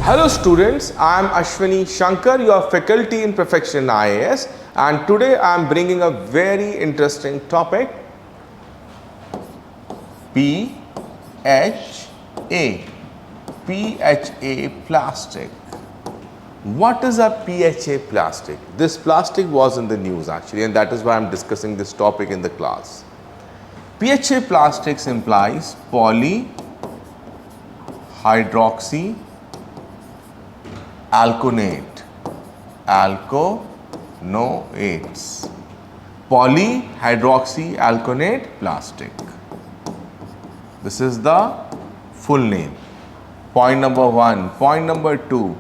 Hello students, I am Ashwini Shankar, your faculty in Perfection IAS, and today I am bringing a very interesting topic, PHA plastic. What is a PHA plastic? This plastic was in the news actually, and that is why I am discussing this topic in the class. PHA plastics implies polyhydroxy alkonates, polyhydroxy alkonate plastic. This is the full name. Point number 1. Point number 2.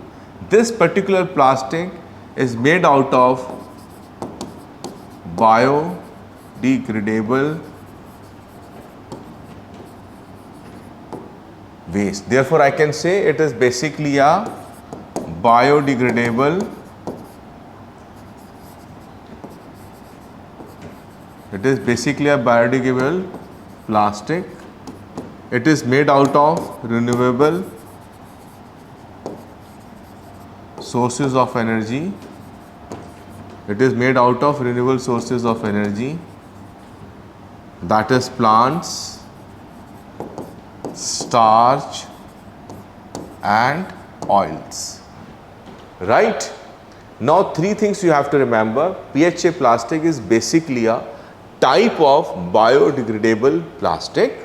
This particular plastic is made out of biodegradable waste. Therefore, I can say it is basically a biodegradable plastic. It is made out of renewable sources of energy. That is plants, starch and oils. Right? Now, three things you have to remember. PHA plastic is basically a type of biodegradable plastic.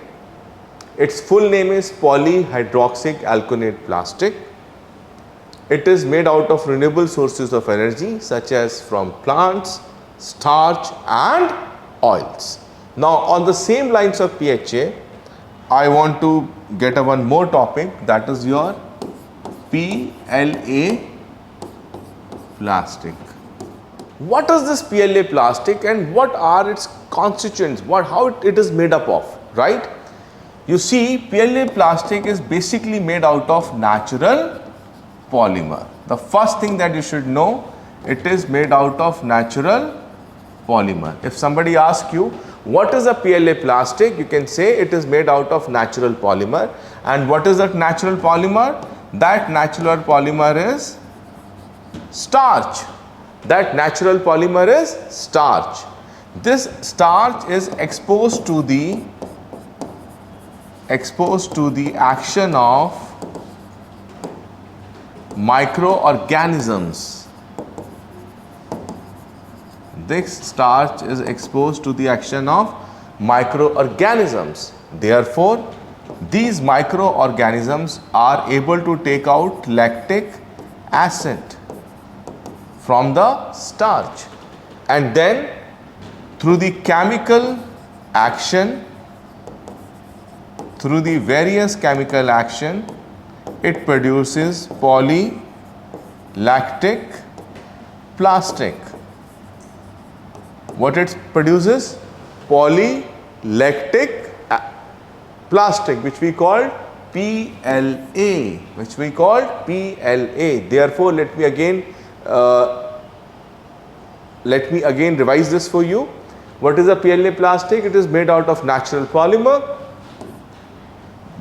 Its full name is polyhydroxy alkonate plastic. It is made out of renewable sources of energy such as from plants, starch and oils. Now, on the same lines of PHA, I want to get one more topic, that is your PLA plastic. What is this PLA plastic and what are its constituents? How it is made up of, right? You see, PLA plastic is basically made out of natural polymer. The first thing that you should know, it is made out of natural polymer. If somebody asks you, what is a PLA plastic? You can say it is made out of natural polymer. And what is that natural polymer? That natural polymer is starch. This starch is exposed to the action of microorganisms. This starch is exposed to the action of microorganisms. Therefore, these microorganisms are able to take out lactic acid from the starch, and then through the various chemical action, it produces polylactic plastic. What it produces? Polylactic plastic, which we call PLA. Therefore, let me again revise this for you. What is a PLA plastic? It is made out of natural polymer.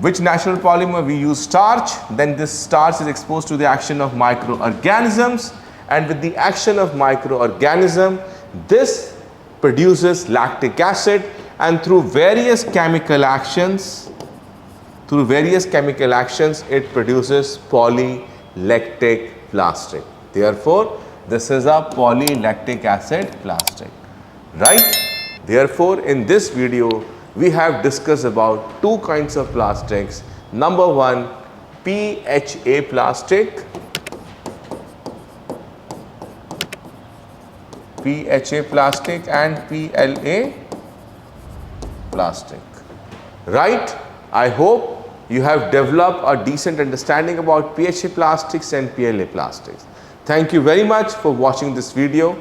Which natural polymer? We use starch. Then this starch is exposed to the action of microorganisms, and with the action of microorganism, this produces lactic acid, and through various chemical actions it produces polylactic plastic. Therefore, this is a polylactic acid plastic, right? Therefore, in this video we have discussed about two kinds of plastics. Number 1, PHA plastic, and PLA plastic, right? I hope you have developed a decent understanding about PHA plastics and PLA plastics. Thank you very much for watching this video.